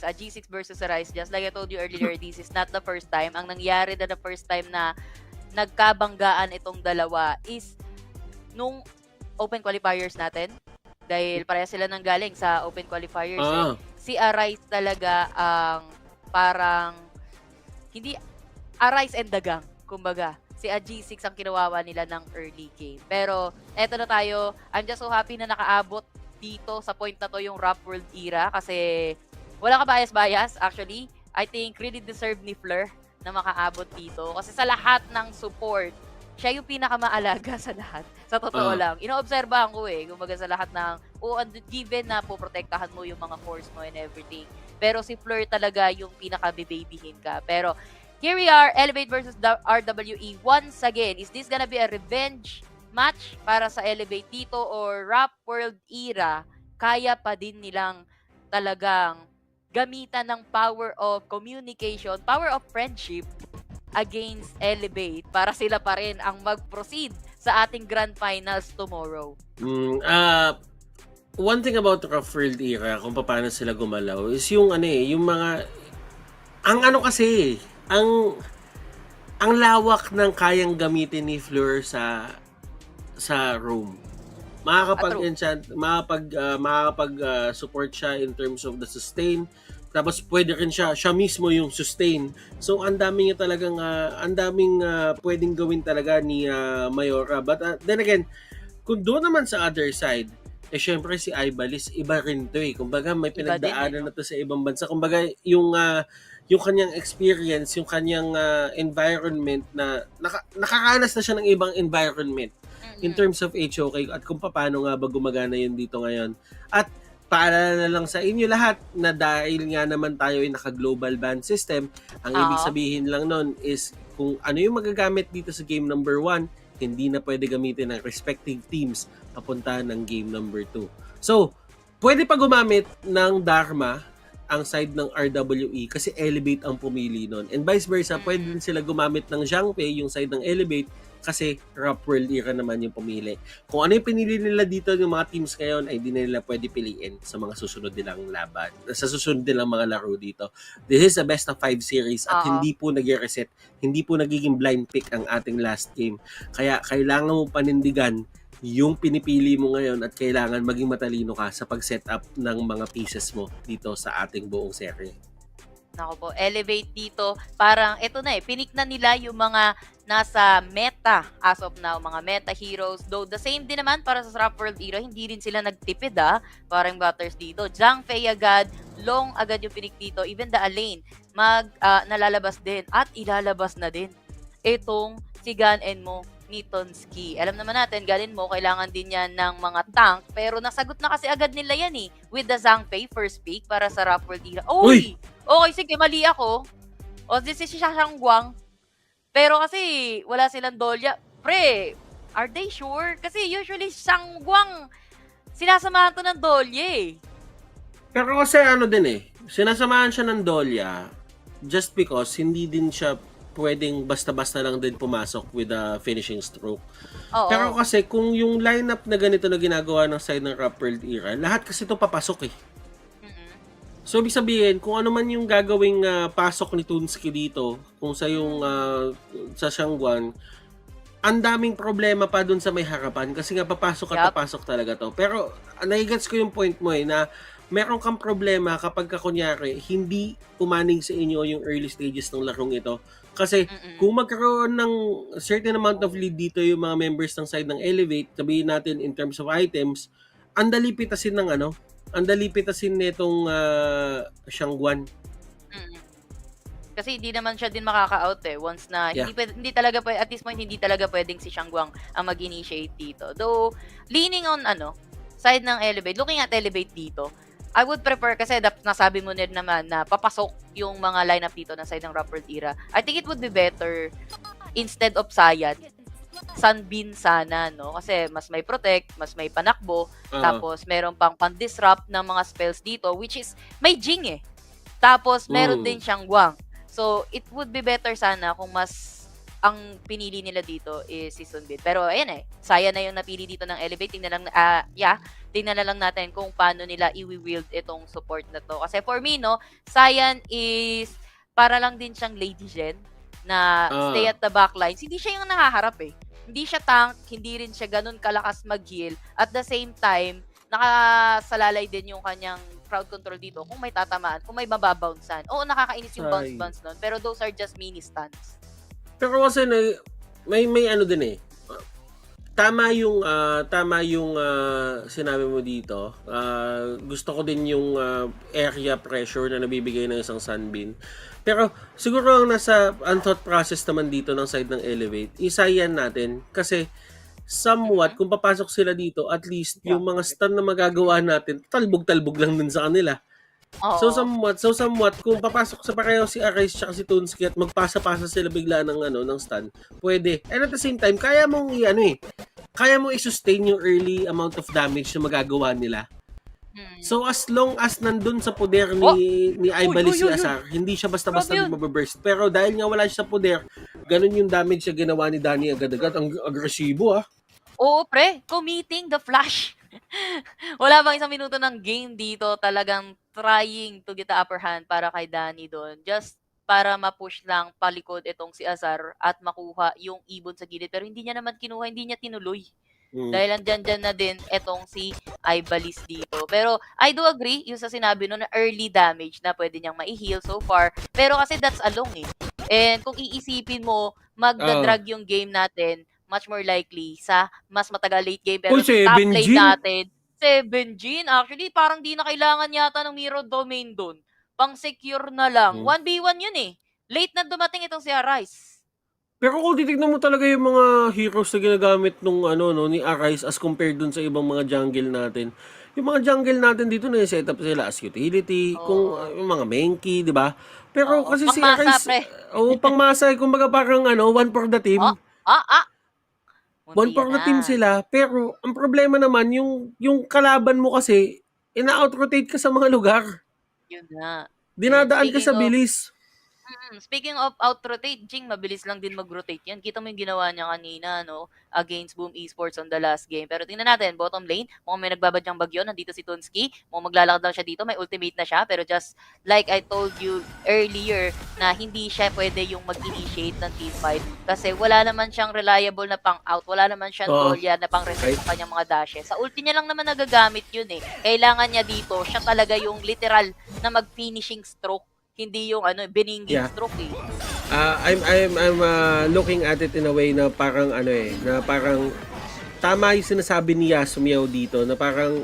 sa G6 versus Arise, just like I told you earlier, this is not the first time. Ang nangyari na the first time na nagkabanggaan itong dalawa is nung open qualifiers natin. Dahil pareha sila nang galing sa open qualifiers eh. Ah, Si Arise talaga ang parang hindi Arise and the gang, kumbaga. Si G6 ang kinawawa nila ng early game. Pero eto na tayo. I'm just so happy na nakaabot dito sa point na to yung Rap World era kasi wala ka bias-bias actually. I think really deserve ni Fleur na makaabot dito kasi sa lahat ng support, siya yung pinakamaalaga sa lahat. Sa totoo lang. Inoobserbahan ko eh. Kumbaga sa lahat ng, given na poprotektahan mo yung mga force mo and everything. Pero si Fleur talaga yung pinaka-babyhin ka. Pero here we are, Elevate versus RWE once again. Is this gonna be a revenge match para sa Elevate dito or Rap World era? Kaya pa din nilang talagang gamitan ng power of communication, power of friendship against Elevate para sila pa rin ang mag-proceed sa ating grand finals tomorrow. One thing about Rough World era, kung paano sila gumalaw, is yung yung mga, ang lawak ng kayang gamitin ni Fleur sa room. Makakapag-support siya in terms of the sustain. Tapos pwede rin siya mismo yung sustain. So ang daming pwedeng gawin talaga ni Mayora. But then again, kung doon naman sa other side, syempre si Ibalis, iba rin to eh. Kumbaga may pinagdaanan na to sa ibang bansa. Kumbaga yung kanyang experience, yung kanyang environment na nakakanas na siya ng ibang environment in terms of HOK at kung paano nga ba gumagana yun dito ngayon. At paalala na lang sa inyo lahat na dahil nga naman tayo ay naka-global ban system, ang ibig sabihin lang nun is kung ano yung magagamit dito sa game number 1, hindi na pwede gamitin ng respective teams papunta ng game number 2. So, pwede pa gumamit ng Dharma ang side ng RWE kasi Elevate ang pumili nun. And vice versa, pwede din sila gumamit ng Zhangfei, yung side ng Elevate, kasi Rap World era naman yung pumili. Kung ano yung pinili nila dito yung mga teams ngayon ay di nila pwede piliin sa mga susunod nilang laban. Sa susunod nilang mga laro dito. This is a best of 5 series at hindi po nag-reset. Hindi po nagiging blind pick ang ating last game. Kaya kailangan mo panindigan yung pinipili mo ngayon at kailangan maging matalino ka sa pag-set up ng mga pieces mo dito sa ating buong serye. Nako po, Elevate dito, parang ito na eh, pinik na nila yung mga nasa meta as of now, mga meta heroes. Though the same din naman para sa Rap World era, hindi rin sila nagtipid parang Butters dito. Zhangfei agad, Long agad yung pinik dito, even the Alain, nalalabas din at ilalabas na din itong si Gan Enmo ni Tonsky. Alam naman natin, Gan Enmo, kailangan din yan ng mga tank, pero nasagot na kasi agad nila yan eh, with the Zhangfei first pick para sa Rap World era. Uy! Okay, sige, mali ako. O, this is Shangguang. Pero kasi, wala silang Dolya. Pre, are they sure? Kasi usually, Shangguang, sinasamahan to ng Dolya eh. Pero kasi sinasamahan siya ng Dolya just because hindi din siya pwedeng basta-basta lang din pumasok with a finishing stroke. Pero kasi kung yung lineup na ganito na ginagawa ng side ng Rap World era, lahat kasi ito papasok eh. So, ibig sabihin, kung ano man yung gagawing pasok ni Tonsky dito, kung sa yung sa Shangguan, ang daming problema pa dun sa may harapan kasi nga papasok at papasok talaga to. Pero, naigets ko yung point mo na meron kang problema kapag kunyari, hindi umaning sa inyo yung early stages ng larong ito. Kasi, kung magkaroon ng certain amount of lead dito yung mga members ng side ng Elevate, sabihin natin in terms of items, ang dali pitasin ng nitong Shangguan. Kasi hindi naman siya din makaka-out eh once na hindi talaga at this point hindi talaga pwedeng si Shangguang ang mag-initiate dito. Though leaning on side ng Elevate, looking at Elevate dito, I would prefer kasi nasabi mo din naman na papasok yung mga lineup dito ng side ng Rap World era. I think it would be better instead of Sayad, Sunbeam sana, no? Kasi mas may protect, mas may panakbo, tapos meron pang pan-disrupt ng mga spells dito, which is may Jing eh. Tapos meron din siyang Guang. So, it would be better sana kung mas ang pinili nila dito is si Sunbin. Pero ayan Saya na yung napili dito ng Elevate. Tingnan na lang natin kung paano nila i-wield itong support na to. Kasi for me, no, Cyan is para lang din siyang Lady Gen na stay at the back lines. Hindi siya yung nakaharap Hindi siya tank, hindi rin siya ganun kalakas mag-heal. At the same time, nakasalalay din yung kanyang crowd control dito kung may tatamaan, kung may mababouncean. Oo, nakakainis yung bounce nun, pero those are just mini stunts. Pero kasi may ano din tama yung sinabi mo dito. Gusto ko din yung area pressure na nabibigay ng isang Sunbeam. Pero siguro ang nasa thought process naman dito ng side ng Elevate, isayan natin kasi somewhat kung papasok sila dito, at least yung mga stun na magagawa natin, talbog-talbog lang din sa kanila. So somewhat kung papasok sa pareho si Arise at si Toonski at magpasa-pasa sila bigla ng stun, pwede. And at the same time, kaya mong i-sustain yung early amount of damage na magagawa nila. So as long as nandun sa poder ni Ibali si Azar, hindi siya basta-basta mababurst. Pero dahil nga wala siya sa poder, ganun yung damage na ginawa ni Danny agad-agad. Ang agresibo Oo, pre. Committing the flash. Wala bang isang minuto ng game dito, talagang trying to get the upper hand para kay Danny doon. Just para ma-push lang palikod itong si Azar at makuha yung ibon sa gilid. Pero hindi niya naman kinuha, hindi niya tinuloy. Dahil andyan na din etong si Ibalis dito. Pero I do agree yung sa sinabi no na early damage na pwede niyang mai-heal so far. Pero kasi that's along And kung iisipin mo, magda-drag yung game natin, much more likely sa mas matagal late game. Pero sa top lane natin, 7 Gin. Actually, parang di na kailangan yata ng Mirror Domain doon. Pang-secure na lang. 1v1 yun Late na dumating itong si Arise. Pero kung titignan mo talaga yung mga heroes na ginagamit nung ni Arise as compared dun sa ibang mga jungle natin. Yung mga jungle natin dito na set up sila as utility, kung yung mga Menki, di ba? Pero kasi si Arise, pangmasa, kumbaga parang one for the team. One for the team sila, pero ang problema naman yung kalaban mo kasi ina-outrotate ka sa mga lugar. Yun na. Dinadaan ka sa bilis. Speaking of out-rotate, Jing, mabilis lang din mag-rotate yan. Kita mo yung ginawa niya kanina, no? Against Boom Esports on the last game. Pero tingnan natin, bottom lane, mukhang may nagbabadyang bagyo. Nandito si Toonski. Mukhang maglalakad lang siya dito. May ultimate na siya. Pero just like I told you earlier, na hindi siya pwede yung mag-initiate ng teamfight. Kasi wala naman siyang reliable na pang-out. Wala naman siyang Dahlia na pang-reset sa kanyang mga dashes. Sa ulti niya lang naman nagagamit yun Kailangan niya dito, siya talaga yung literal na mag-finishing stroke. Hindi yung beninging stroke I'm looking at it in a way na parang na parang tama yung sinasabi ni Yasumiao dito na parang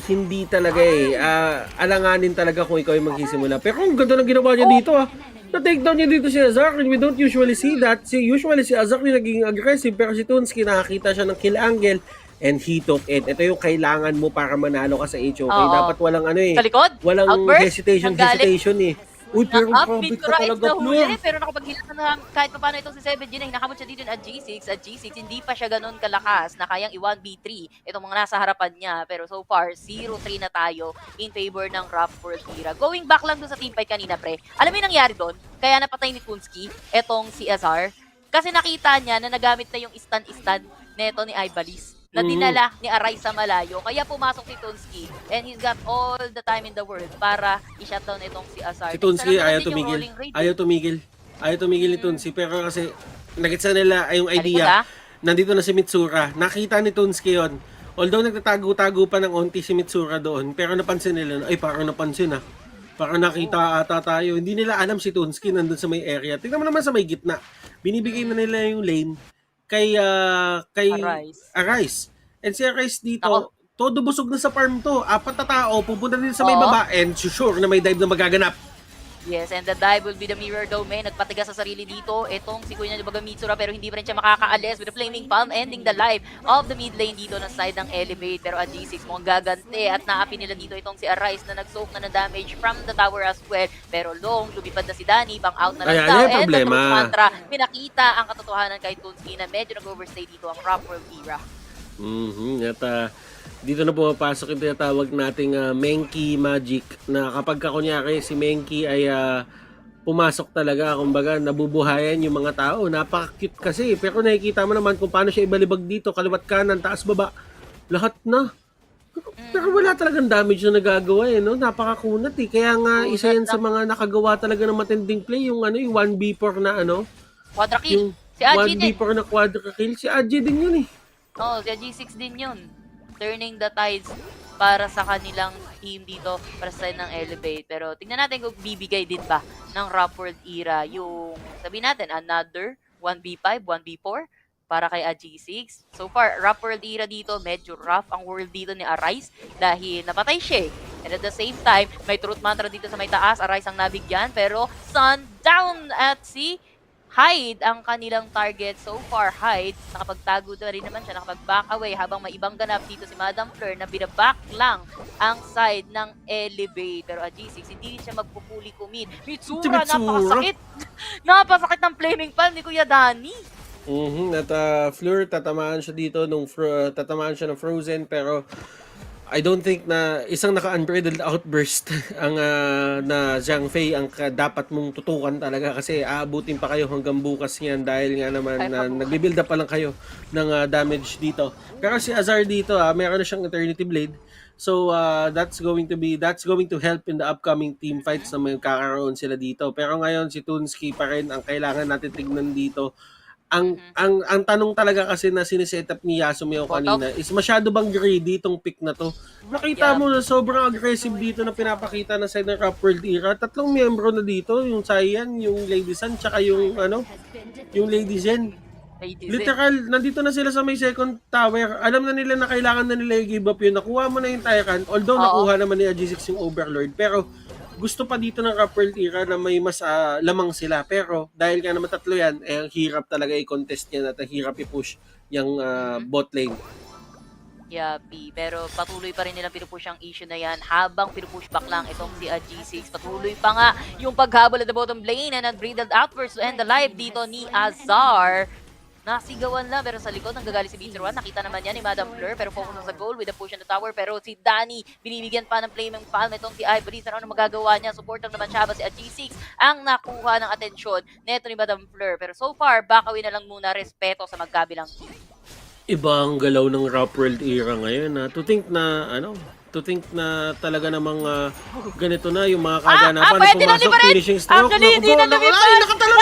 hindi talaga alanganin talaga kung ikaw yung magsisimula. Pero ang ganda ng ginawa niya dito na-take down niya dito si Azar, and we don't usually see that. Usually si Azar yung naging aggressive, pero si Toonski nakakita siya ng kill angle and he took it. Ito yung kailangan mo para manalo ka sa HOK. Dapat walang sa likod? walang hesitation Uy, pero grabe ka talaga, pero nakapag-heal na kahit pa paano itong si 7G na hinakabot siya dito at G6, hindi pa siya ganun kalakas na kayang i-1v3 itong mga nasa harapan niya. Pero so far, 0-3 na tayo in favor ng Rough World Era. Going back lang dun sa teamfight kanina, pre. Alam mo yung nangyari doon? Kaya napatay ni Toonski etong si Azar. Kasi nakita niya na nagamit na yung stun neto ni Ibalis na dinala ni Arise sa malayo. Kaya pumasok si Toonski and he's got all the time in the world para i-shutdown itong si Azar. Si Toonski ayaw tumigil. Ayaw tumigil ni Toonski, pero kasi nagitsa nila yung idea. Nandito na si Mitsura. Nakita ni Toonski yun. Although nagtatago-tago pa ng onti si Mitsura doon, pero napansin nila, parang napansin Parang nakita ata tayo. Hindi nila alam si Toonski nandun sa may area. Tingnan mo naman sa may gitna. Binibigay na nila yung lane kay Arise. And si Arise dito, todo busog na sa farm to. 4 na tao, pupunta din sa may baba, and sure na may dive na magaganap. Yes, and the dive will be the Mirror Domain. Nagpatigas sa sarili dito. Itong si Kuya Baga Mitsura, pero hindi pa rin siya makakaalis with the Flaming Palm, ending the life of the mid lane dito na side ng Elevate. Pero at G6 mukhang gaganti at naapi nila dito itong si Arise na nag-soak na damage from the tower as well. Pero long, lumipad na si Danny, bang out na lang daw. And the Truth Mantra, pinakita ang katotohanan kay Toonski na medyo nag-overstay dito ang Rough World Era. At dito na pumapasok yung tinatawag nating Menki Magic, na kapag kunyari si Menki ay pumasok talaga, kumbaga nabubuhayan yung mga tao. Napaka-cute kasi, pero nakikita mo naman kung paano siya ibalibag dito, kaliwat kanan, taas baba, lahat na. Pero Mm, wala talagang damage na nagagawa eh, no? Napakakunat eh. Kaya nga isa kunat yan sa lang. mga nakagawa talaga ng matinding play, yung ano, yung 1v4 na ano, Quadra kill. yung Si Aji din. 1v4 na quadra kill. Si Aji din yun eh. Oo, si G6 din yun. Turning the tides para sa kanilang team dito, para sa side ng Elevate. Pero tingnan natin kung bibigay din ba ng Rap World Era yung, sabihin natin, another 1v5, 1v4 para kay AG6. So far, Rap World Era dito, medyo rough ang world dito ni Arise dahil napatay siya eh. And at the same time, may Truth Mantra dito sa may taas, Arise ang nabigyan, pero Sundown at si Hyde ang kanilang target. So far, Hyde, nakapagtago na rin naman siya, nakapag-back away habang may ibang ganap dito si Madam Fleur na binaback lang ang side ng Elevate. Pero G6, hindi rin siya magpupuli commit. Mitsura, Mitsura. napakasakit! Napakasakit ng flaming palm ni Kuya Danny. At Fleur, tatamaan siya dito tatamaan siya ng Frozen, pero I don't think na isang naka-unbridled outburst ang na Zhang Fei ang dapat mong tutukan talaga, kasi aabutin pa kayo hanggang bukas niyan dahil nga naman Ay, pabukas. nagbi-build up pa lang kayo ng damage dito. Pero si Azar dito, meron na siyang Eternity Blade. So that's going to help in the upcoming team fights na may kakaroon sila dito. Pero ngayon si Tunski pa rin ang kailangan natin tignan dito. Ang tanong talaga kasi na siniset up ni Yasumio kanina is masyado bang greedy itong pick na to? Nakita mo na sobrang aggressive dito na pinapakita na side ng Rap World Era. 3 miyembro na dito, yung Cyan, yung Lady Sun, tsaka yung yung Lady Zen. Literal, nandito na sila sa may second tower. Alam na nila na kailangan na nila i-give up yun. Nakuha mo na yung Tyrant, although nakuha naman ni G6 yung Overlord, pero gusto pa dito ng Rap World Era na may mas lamang sila. Pero dahil nga naman 3 yan, ang hirap talaga i-contest yan at ang hirap i-push yung bot lane. Yapi. Pero patuloy pa rin nilang pinupush ang issue na yan habang pinupush back lang itong si G6. Patuloy pa nga yung paghabol at the bottom lane and unbridled outburst to end the live dito ni Azar. Nasigawan lang, pero sa likod nanggagaling si B01. Nakita naman yan ni Madam Fleur, pero focus na sa goal with the push on the tower. Pero si Danny, binibigyan pa ng flaming palm itong si Ivory. Ano magagawa niya? Support lang naman siya ba si G6 ang nakuha ng atensyon neto ni Madam Fleur. Pero so far, bakawin na lang muna respeto sa magkabilang team. Ibang galaw ng Rap World Era ngayon. To think na talaga namang ganito na yung mga kaganapan na pwede na pumasok, libaran! finishing stroke. Actually, hindi na lumipas! Ay, nakatalon!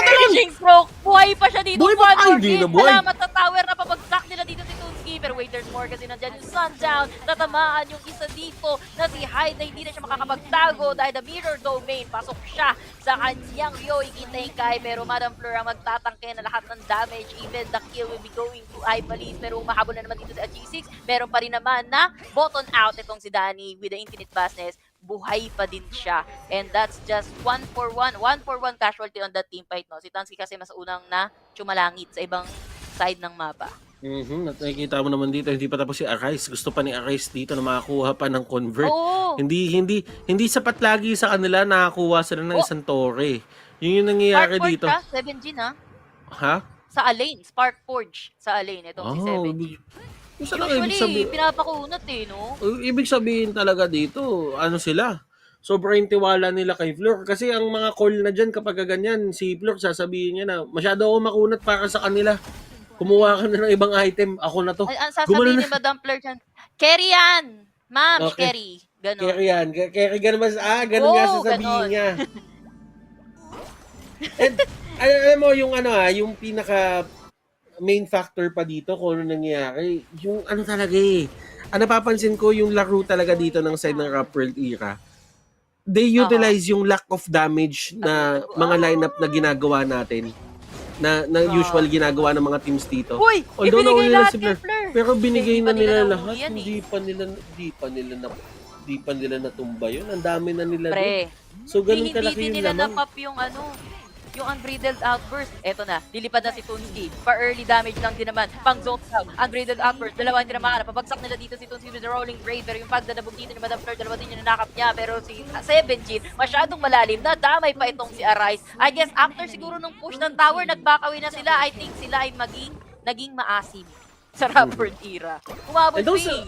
Finishing stroke! Buhay pa siya dito. Buhay pa? Ay, hindi na buhay. Salamat sa tower na pabagsak nila dito si Tunski. Pero wait, there's more kasi nandyan yung Sundown. Tatamaan yung isa dito na si Hyde na hindi na siya makakapagtago dahil the mirror domain. Pasok siya sa kanyang Yoi Kitengkai. Pero Madam Fleur ang magtatangke na lahat ng damage. Even the kill will be going to Ipalis. Pero umahabol na naman dito si G6. Meron pa rin naman na button out itong si Danny with the infinite vastness. Buhay pa din siya. And that's just 1-for-1 casualty on that team fight, no? Si Tansky kasi mas unang na chumalangit sa ibang side ng mapa. At nakikita mo naman dito, hindi pa tapos si Arise. Gusto pa ni Arise dito na makakuha pa ng convert. Oo. Hindi sapat lagi sa kanila nakakuha sila ng isang torre. Yun yung nangyayari Spark dito. Forge ka? 7G na? Ha? Sa Alain. Spark Forge sa Alain. Itong si 7G. Usually, pinapakunat eh, no? Ibig sabihin talaga dito, sila? Sobrang tiwala nila kay Fleur. Kasi ang mga call na dyan kapag ganyan, si Fleur sasabihin niya na, masyado ako makunat para sa kanila. Kumuha ka na ng ibang item, ako na to. Ang sasabihin ni Madam Fleur dyan, carry yan! Ma'am, Okay. carry. Ganon. Carry yan. Carry ganun ba? Ganun nga sasabihin ganon. niya. And, alam mo, yung pinaka main factor pa dito kung ano nangyayari, yung talaga eh. Napapansin ko yung laro talaga dito ng side ng Rap World Era. They utilize yung lack of damage na mga lineup na ginagawa natin. Na usual ginagawa ng mga teams dito. Uy! Although Ibinigay nauna na lahat si kay Fleur. Fleur. Pero binigay Hindi na pa nila nila lahat. nahuhi yan eh. Hindi pa nila natumba yun. Ang dami na nila Pre, doon. So, ganun hindi kalaki yung nila lamang. na-pop yung unbridled outburst. Eto na, lilipad na si Tunski. Pa-early damage lang din naman. Pang zone out. Unbridled outburst. Dalawa hindi na makana. Pabagsak nila dito si Tunski with the rolling grave. Pero yung pagdadabog dito ni Madam Fleur, dalawa din yung nanakap niya. Pero si 7G, masyadong malalim. Nadamay pa itong si Arise. I guess after siguro nung push ng tower, nagbakawi na sila. I think sila ay naging maasim sa Rap World Era. Umabot And those pa eh.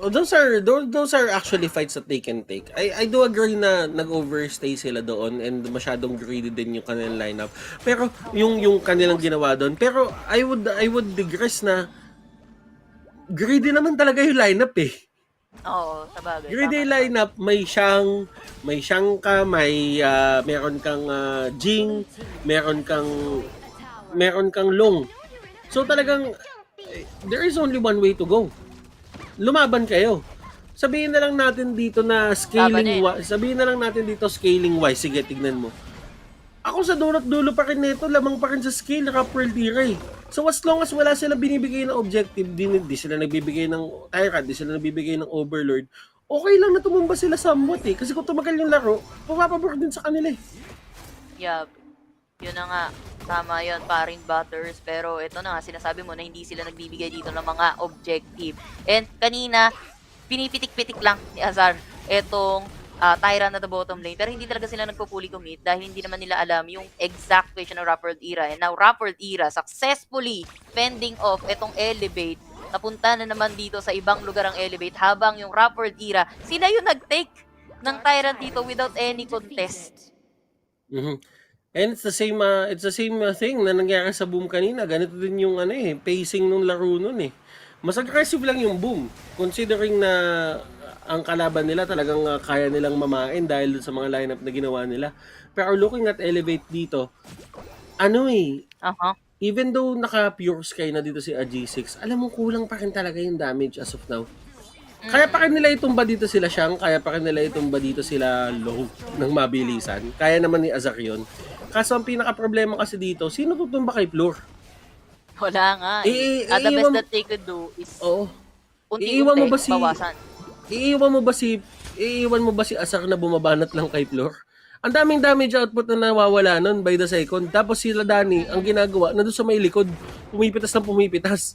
those are actually fights that they can take. I do agree na nag-overstay sila doon and masyadong greedy din yung kanilang lineup. Pero yung kanilang ginawa doon. Pero I would digress na greedy naman talaga yung lineup eh. Oo, sabagay. Greedy Tama. lineup, may Shanka, meron kang Jing, meron kang Long. So talagang there is only one way to go. Lumaban kayo. Sabihin na lang natin dito na scaling wise. Sige, tignan mo. Ako sa dulo pa rin nito, lamang pa rin sa scale, Rap World Era eh. So as long as wala sila binibigay na objective, di sila nagbibigay ng Tyrant, di sila nagbibigay ng Overlord, okay lang na tumumba sila somewhat eh. Kasi kung tumagal yung laro, pumapabor din sa kanila eh. Yup. Yun na nga. Tama yun, paring Butters. Pero ito na nga, sinasabi mo na hindi sila nagbibigay dito ng mga objective. And kanina, pinipitik-pitik lang ni Azar etong Tyrant at the bottom lane. Pero hindi talaga sila nagpo-fully commit dahil hindi naman nila alam yung exact position ng Rap World Era. And now, Rap World Era successfully fending off etong Elevate. Napunta na naman dito sa ibang lugar ang Elevate habang yung Rap World Era, sila yung nag-take ng Tyrant dito without any contest. Mm-hmm. And it's the same thing na nangyari sa Boom kanina. Ganito din yung pacing nung laro nun eh. Mas aggressive lang yung Boom considering na ang kalaban nila talagang kaya nilang mamain dahil sa mga lineup na ginawa nila. Pero looking at Elevate dito, even though naka-pure sky na dito si AG6, alam mo kulang pa rin talaga yung damage as of now. Kaya pa rin nila itumba dito sila Shang, kaya pa rin nila itumba dito sila Low ng mabilisan. Kaya naman ni Azar yun. Kaso ang pinaka-problema kasi dito, sino tutumba kay Floor? Wala nga eh. The best that they could do is unti-unti bawasan. Iiwan mo ba si Azar na bumabanat lang kay Floor? Ang daming damage output na nawawala nun by the second. Tapos sila Danny, ang ginagawa, nandun sa may likod, pumipitas ng pumipitas.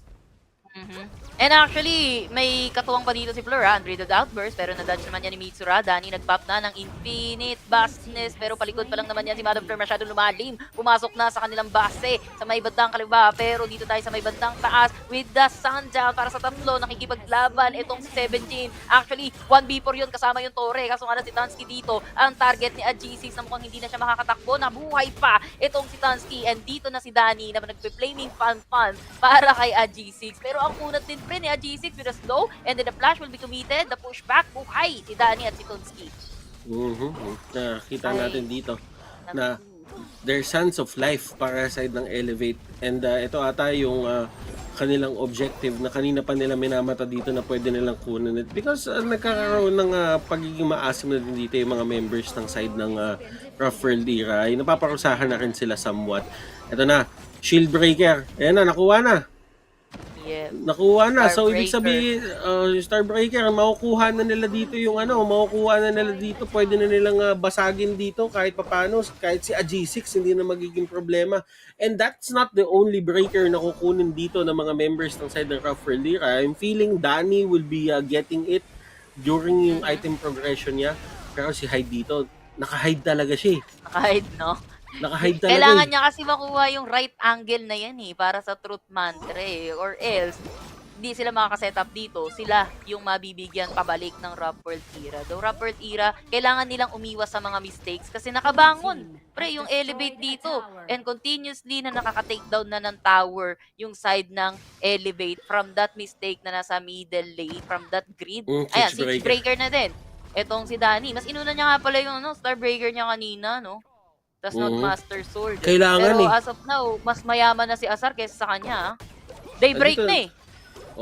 And actually, may katuwang pa dito si Flora, Unrated Outburst, pero na-dodge naman yan ni Mitsura. Dani nag-pop na ng Infinite Vastness, pero palikod pa lang naman yan si Madam Fleur, masyadong lumalim. Pumasok na sa kanilang base sa may bandang kaliwa, pero dito tayo sa may bandang taas with the Sundown para sa tatlo, nakikipaglaban itong si 17. Actually, 1v4 yun kasama yung Torre, kaso nga na si Tansky dito, ang target ni AG6 na mukhang hindi na siya makakatakbo, nabuhay pa itong si Tansky, and dito na si Dani na nagpe-flaming fan para kay AG6. Pero ang kunat din pre ni AG6 with a slow, and then the flash will be committed, the pushback, buhay si Dani at si Tonsky. Nakita natin dito na there's sense of life para sa side ng Elevate, and ito ata yung kanilang objective na kanina pa nila minamata dito na pwede nilang kunin it because nagkakaroon ng pagiging maasim na din dito yung mga members ng side ng Rough World Era, ay napaparusahan na rin sila somewhat. Ito na, Shield Breaker, ayan na, nakuha na. Yeah. Nakuha na. So, ibig sabihin, Starbreaker, makukuha na nila dito yung pwede na nilang basagin dito kahit papano, kahit si AG6, hindi na magiging problema. And that's not the only breaker na kukunin dito ng mga members ng side ng Rough World Era. I'm feeling Danny will be getting it during yung item progression niya. Pero si Hyde dito, naka-hide talaga siya. Naka-hide, no? Naka-hide talaga. Kailangan niya kasi makuha yung right angle na yan para sa Truth Mantra or else hindi sila makaka-setup dito. Sila yung mabibigyan pabalik ng Rough World Era. Though Rough World Era, kailangan nilang umiwas sa mga mistakes kasi nakabangon. Pre, yung Elevate dito and continuously na nakaka-takedown na ng tower yung side ng Elevate from that mistake na nasa middle lane, from that grid. Ayan, Siege Breaker na din. Etong si Dani. Mas inuna niya nga pala yung Starbreaker niya kanina, no? Tas not Master Sword. Kailangan pero as of now, mas mayaman na si Azar kaysa sa kanya. Daybreak na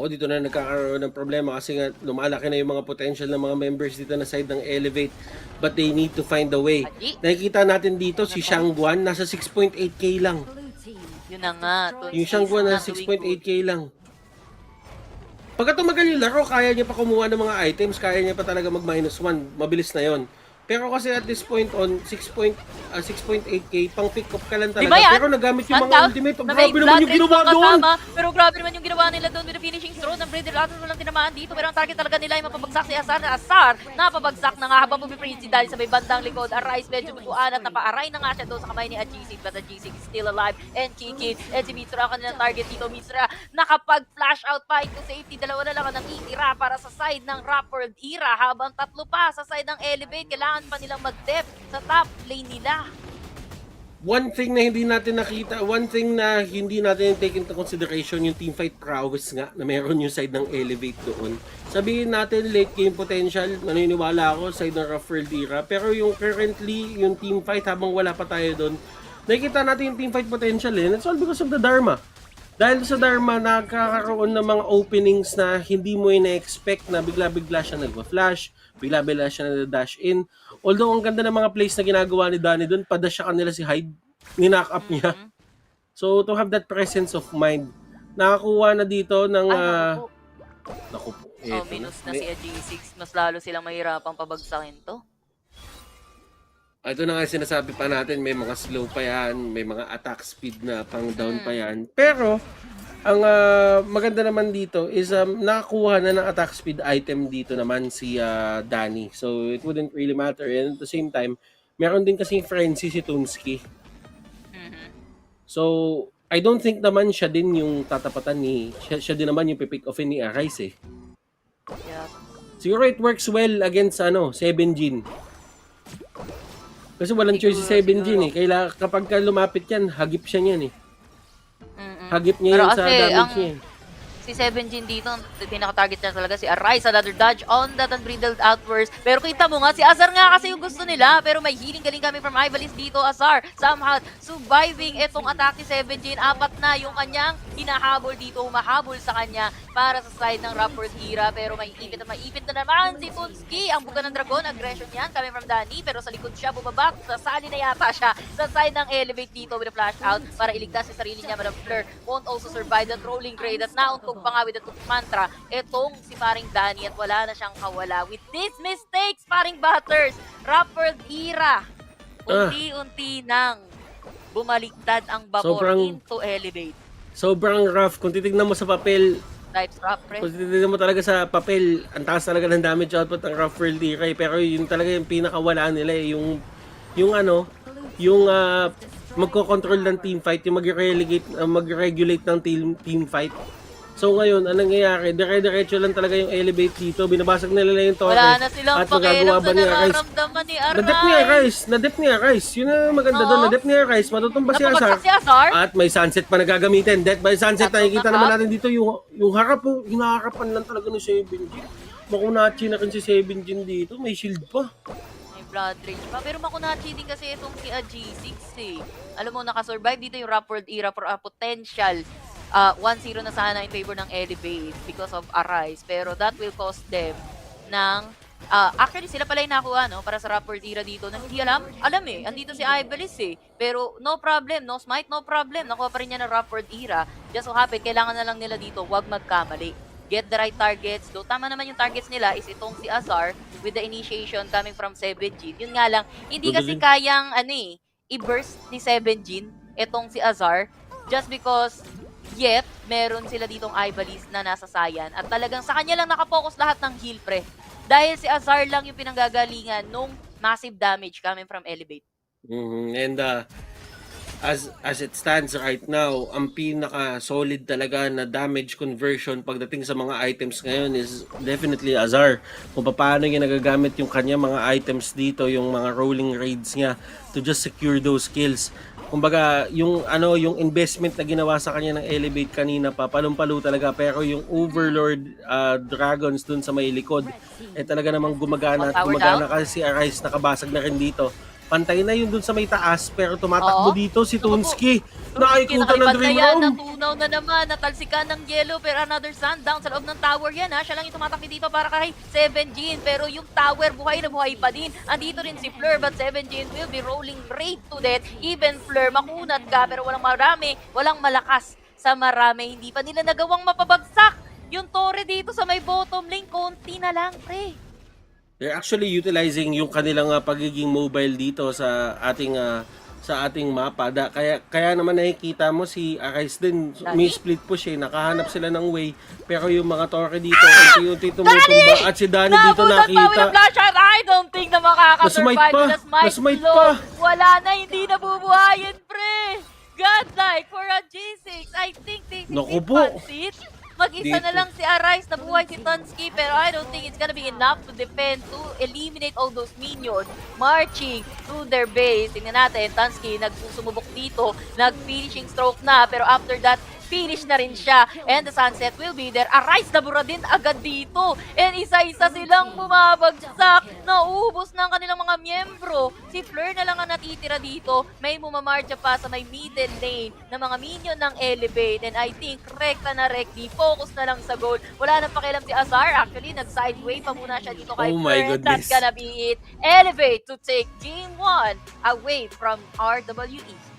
dito na nagkakaroon ng problema kasi nga lumalaki na yung mga potential ng mga members dito na side ng Elevate, but they need to find a way. Nakikita natin dito si Shangguan nasa 6.8k lang. Yun na nga. Yung Shangguan nasa 6.8k lang. Pagka tumagal yung laro, kaya niya pa kumuha ng mga items, kaya niya pa talaga mag-1. Mabilis na yon. Pero kasi at this point on, 6.8k, pang pick up ka lang Di ba talaga. yan? Pero nagamit yung mga Sundown, ultimate. na may Grabe naman yung Blood ginawa Rage doon. kasama, pero grabe naman yung ginawa nila doon with the finishing throw ng Breeder Latos walang tinamaan dito. Pero ang target talaga nila ay mapabagsak si Azar. Azar, napabagsak na nga habang bumiprinsi dahil sa may bandang likod. Arise, medyo butuan at napaaray na nga siya doon sa kamay ni Ajisig. But Ajisig is still alive and kicking. And si Mitsura ang kanilang target dito. Mitsura nakapag-flash out pa into safety. Dalawa na lang ang itira para sa side ng Rap World Era. Habang tatlo pa sa side ng Elevate, kailangan pa nilang mag-depth sa top lane nila. One thing na hindi natin nakita, one thing na hindi natin take into consideration yung teamfight prowess nga na meron yung side ng Elevate doon. Sabihin natin late game potential, naniniwala ako side ng Rough World Era, pero yung currently, yung teamfight habang wala pa tayo doon, nakikita natin yung teamfight potential eh. That's all because of the Dharma. Dahil sa Dharma, nakakaroon ng mga openings na hindi mo ina-expect na bigla-bigla siya nag-flash, bigla-bigla siya nag-dash in. Although, ang ganda ng mga plays na ginagawa ni Danny doon, padash siya kanila si Hyde, ni-knock up niya. So, to have that presence of mind, nakakuha na dito ng... naku po. Oh, minus na si G6. Mas lalo silang mahirapang pabagsakin to. Ito na nga sinasabi pa natin, may mga slow pa yan, may mga attack speed na pang down pa yan. Pero, ang maganda naman dito is nakakuha na ng attack speed item dito naman si Danny. So, it wouldn't really matter. And at the same time, meron din kasing frenzy si Tunski. So, I don't think naman siya din yung tatapatan ni, siya din naman yung pipick offin ni Arise eh. Yeah. Siguro it works well against 7 Jin. Kasi walang choice si 7 Jin eh. Kaya kapag lumapit yan, hagip siya niyan eh. Hagip niya pero yun sa damage niya eh. Si 7 Jin dito, pinaka-target niya talaga si Arise, another dodge on that unbridled outburst. Pero kita mo nga, si Azar nga kasi yung gusto nila, pero may healing galing kami from Ivalis dito. Azar, somehow, surviving itong attack ni 7 Jin. 4 na yung kanyang hinahabol dito, humahabol sa kanya para sa side ng Rapper Hira. Pero may ipit na naman si Tunski. Ang buga ng dragon, aggression yan, coming from Danny. Pero sa likod siya, bumabak, sasali na yata siya sa side ng Elevate dito with a flash out para iligtas sa sarili niya. Madam Fleur won't also survive that rolling grade at nauntog pa nga with the mantra, etong si paring Danny at wala na siyang kawala. With these mistakes, paring Butters, Rapper Era, unti-unti nang bumaliktad ang vapor into Elevate. Sobrang rough. Kung titignan mo sa papel, Types rough, kung titignan mo talaga sa papel, ang taas talaga ng damage output ng Rough World Era. Pero yun talaga yung pinakawala nila eh. Yung magko-control ng team fight, yung mag-regulate ng team fight. So ngayon, anong nangyayari? Dire-diretso lang talaga yung Elevate dito. Binabasag nila yung torre. Wala na silang pakialam sa nararamdaman ni Arise. Na-dep ni Arise. Yun ang maganda doon. Na-dep ni Arise. Matutumba si Azar. At may sunset pa na gagamitin. Death by sunset. Nakikita naman natin dito yung harap. Hinaharapan lang talaga ni 7G. Makunachi na rin si 7G dito. May shield pa. Blood Rage pa. Pero makunachi din kasi itong si G6 eh. Alam mo, nakasurvive dito yung Rap World Era for a potential 1-0 na sana in favor ng Elevate because of Arise. Pero that will cost them ng... actually, sila pala yung nakuha, no? Para sa Rap World Era dito na hindi alam. Alam eh, andito si Ivalis eh. Pero no problem, no smite, no problem. Nakuha pa rin niya ng Rap World Era. Just so happen, kailangan na lang nila dito, wag magkamali. Get the right targets. Though tama naman yung targets nila is itong si Azar with the initiation coming from 7G. Yun nga lang, hindi kasi kayang i-burst ni 7G itong si Azar just because yet meron sila ditong Ivalis na nasa Sayan at talagang sa kanya lang nakapokus lahat ng heal pre. Dahil si Azar lang yung pinanggagalingan nung massive damage coming from Elevate. And as it stands right now, ang pinaka-solid talaga na damage conversion pagdating sa mga items ngayon is definitely Azar. Kung paano niya nagagamit yung kanya mga items dito, yung mga rolling raids niya to just secure those kills. Kumbaga, yung investment na ginawa sa kanya ng Elevate kanina pa, palumpalo talaga. Pero yung Overlord Dragons dun sa may likod, talaga namang gumagana at gumagana kasi si Arise nakabasag na rin dito. Pantay na yun dun sa may taas, pero tumatakbo dito si Tunski. Nakikutan ng Dream Room. Natunaw na naman, natalsikan ng yellow, pero another sundown sa loob ng tower yan ha. Siya lang yung tumatakbo dito para kay 7G, pero yung tower buhay na buhay pa din. Andito rin si Fleur, but 7G will be rolling right to death. Even Fleur, makunat ka, pero walang malakas sa marami. Hindi pa nila nagawang mapabagsak. Yung torre dito sa may bottom lane, konti na lang, pre. They're actually utilizing yung kanilang pagiging mobile dito sa ating mapa. Kaya naman nakikita mo si Arise din, may Dani? split push nakahanap sila ng way, pero yung mga Torre dito unti-unti tumutumba at si Dani dito Nabutan pa with nakita. a flash out. I don't think na makakasurvive Nasmite pa! na smite Nasmite slow. pa! Wala na, hindi nabubuhayin, pre. Godlike for a G6. I think they Naku did po. pansit. Mag-isa na Dito. lang si Arise, nabuhay si Tunsky, pero I don't think it's gonna be enough to defend, to eliminate all those minions marching to their base. Tingnan natin, Tunsky nagsusumubok dito, nag-finishing stroke na, pero after that, finish na rin siya. And the sunset will be there. Arise na bura din agad dito. And isa-isa silang bumabagsak. Naubos na ang kanilang mga miyembro. Si Fleur na lang ang natitira dito. May mumamarcha pa sa may middle lane ng mga minion ng Elevate. And I think rekta na rekti. Focus na lang sa goal. Wala na pakialam si Azar. Actually, nag-sideway pa muna siya dito kay Oh my Fleur. And that's goodness. gonna be it. Elevate to take game 1 away from RWE.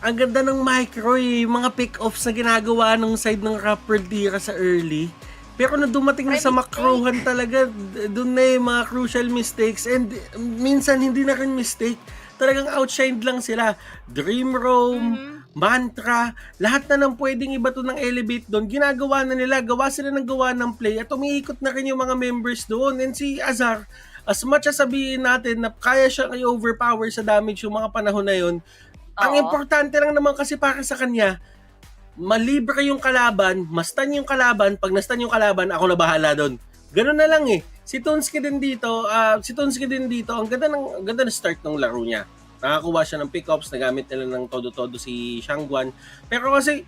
Ang ganda ng micro mga pick-offs na ginagawa ng side ng Rapper Tira sa early. Pero na dumating na sa makrohan talaga, doon na yung mga crucial mistakes. And minsan hindi na rin mistake. Talagang outshined lang sila. Dream Roam, Mantra, lahat na nang pwedeng ibato ng Elevate doon. Ginagawa na nila, gawa sila ng gawa ng play. At umiikot na rin yung mga members doon. And si Azar, as much as sabihin natin na kaya siya i-overpower sa damage yung mga panahon na yun, ang Oo. importante lang naman kasi para sa kanya, malibre yung kalaban, mastan yung kalaban, pag nastan yung kalaban, ako na bahala doon. Ganun na lang eh. Si Tunsky din dito, ang ganda ng start ng laro niya. Nakakuha siya ng pickups, nagamit nila ng todo-todo si Shangguan. Pero kasi,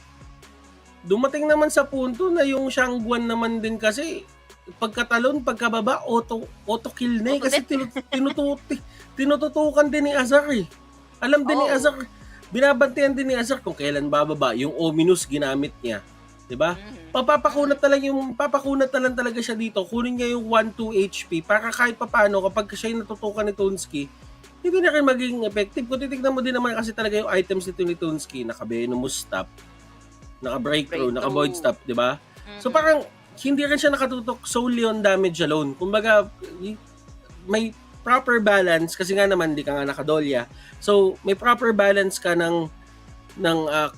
dumating naman sa punto na yung Shangguan naman din kasi, pagkatalon, pagkababa, auto kill na eh. Kasi tinututukan din ni Azar eh. Alam din ni Azar, binabantayan din ni Azar kung kailan bababa. Yung ominous ginamit niya. 'Di ba? Papakunat na lang talaga siya dito. Kunin niya yung 1-2 HP para kahit papaano kapag siya yung natutukan ni Tunsky, hindi na rin maging effective. Kung titignan mo din naman kasi talaga yung items nito ni Tunsky, naka-venomous stop, naka-breakthrough, naka-void stop, 'di ba? So parang hindi rin siya nakatutok solely on damage alone. Kumbaga, may proper balance kasi nga naman hindi ka nga nakadolya. So, may proper balance ka ng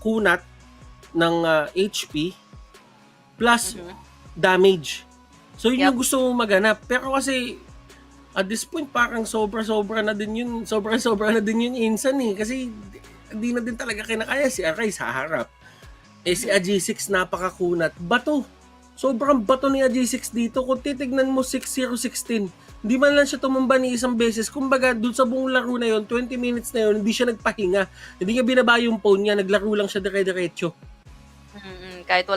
kunat ng HP plus damage. So, yun yung gusto mong maganap. Pero kasi at this point parang sobra-sobra na din yun Insan eh. Kasi hindi na din talaga kinakaya si Arise sa harap. Si AG6 napakakunat. Bato. Sobrang bato ni AG6 dito. Kung titignan mo 6-0-16, hindi man lang siya tumumba ni isang beses. Kumbaga, dun sa buong laro na yon 20 minutes na yon hindi siya nagpahinga. Hindi niya binaba yung phone niya, naglaro lang siya dire-diretso. Kahit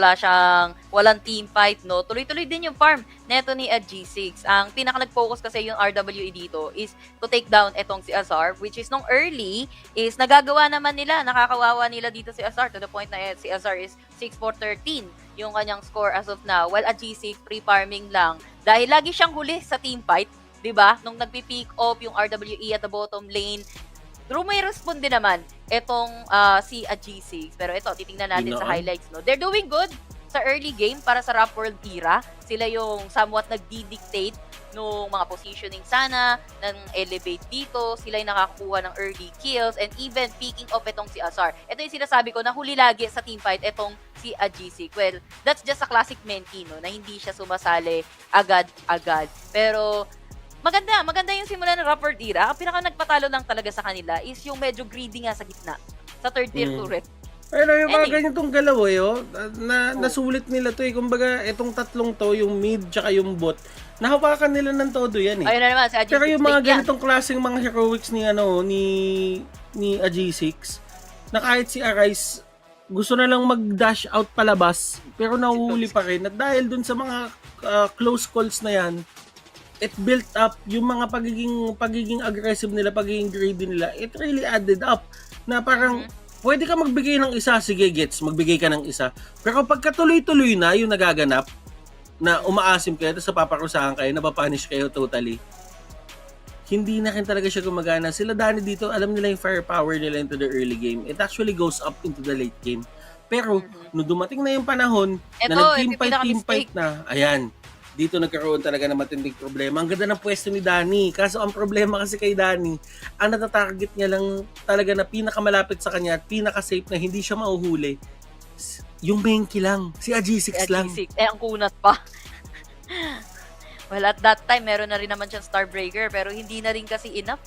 walang team fight, no? Tuloy-tuloy din yung farm neto ni G6. Ang pinaka nag-focus kasi yung RWE dito is to take down etong si Azar, which is nung early is nagagawa naman nila, nakakawawa nila dito si Azar to the point na si Azar is 6-4-13 yung kanyang score as of now, while G6 pre-farming lang dahil lagi siyang huli sa team fight, 'di ba? Nung nagpi-pick up yung RWE at the bottom lane, may responde naman itong si G6. Pero ito, titingnan natin sa highlights, no? They're doing good sa early game para sa Rap World era. Sila yung somewhat nagdi-dictate nung mga positioning sana, ng Elevate dito. Sila yung nakakakuha ng early kills and even picking up itong si Azar. Ito yung sinasabi ko na huli lagi sa teamfight itong si G6. Well, that's just a classic Menki, no? Na hindi siya sumasali agad-agad. Pero maganda yung simula ng Rapper era. Ang pinaka nagpatalo lang talaga sa kanila is yung medyo greedy nga sa gitna. Sa third tier turret. Pero yung mga ganitong galaw nasulit nila to eh. Kumbaga, itong tatlong to, yung mid tsaka yung bot, nahawakan nila ng todo yan eh. Ayun na naman, si AG6. Pero yung mga ganitong klaseng mga heroics ni AG6, na kahit si Arise, gusto na lang mag-dash out palabas, pero nahuhuli pa rin. At dahil dun sa mga close calls na yan, it built up yung mga pagiging aggressive nila, pagiging greedy nila. It really added up na parang pwede ka magbigay ng isa, sige gets, magbigay ka ng isa. Pero pagka tuloy-tuloy na yung nagaganap, na umaasim kayo, tapos paparusahan kayo, napapunish kayo totally, hindi na rin talaga siya gumagana. Sila Dani dito, alam nila yung firepower nila into the early game. It actually goes up into the late game. Pero, nung dumating na yung panahon, na nag-team fight na, ayan, dito nagkaroon talaga ng matinding problema. Ang ganda ng pwesto ni Danny. Kaso ang problema kasi kay Danny, ang natatarget niya lang talaga na pinakamalapit sa kanya at pinaka-safe na hindi siya mahuhuli, yung Mankey lang. Si AG6 lang. AG6. Ang kunat pa. Well, at that time, meron na rin naman siyang Starbreaker, pero hindi na rin kasi enough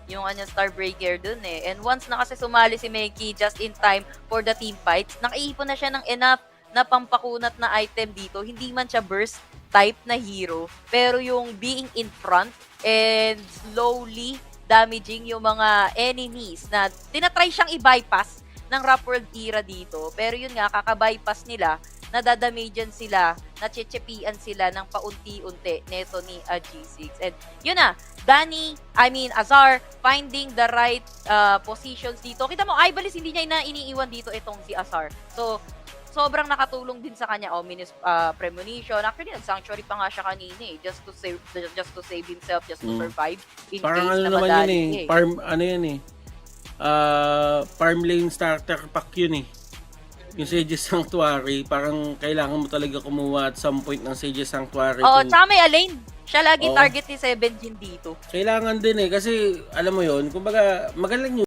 yung kanyang Starbreaker dun And once na kasi sumali si Mankey just in time for the team fights, nakaipon na siya ng enough na pampakunat na item dito. Hindi man siya burst type na hero, pero yung being in front and slowly damaging yung mga enemies na tinatry siyang i-bypass ng Rap World era dito. Pero yun nga, kaka-bypass nila, nadadamagean sila, nachichipian sila ng paunti-unti neto ni AG6. And yun na, Azar finding the right positions dito. Kita mo, Ibalis hindi niya iniiwan dito itong si Azar. So, sobrang nakatulong din sa kanya. Minus premonition. Actually, nag-sanctuary pa nga siya kanina just to save himself, just to survive in parang case ano na naman madali yun farm lane starter pack yun yung Sage's Sanctuary, parang kailangan mo talaga kumuha at some point ng Sage's Sanctuary. Tsaka may Alain. Siya lagi target ni Seven Jin dito. Kailangan din kasi alam mo yun, kumbaga magaling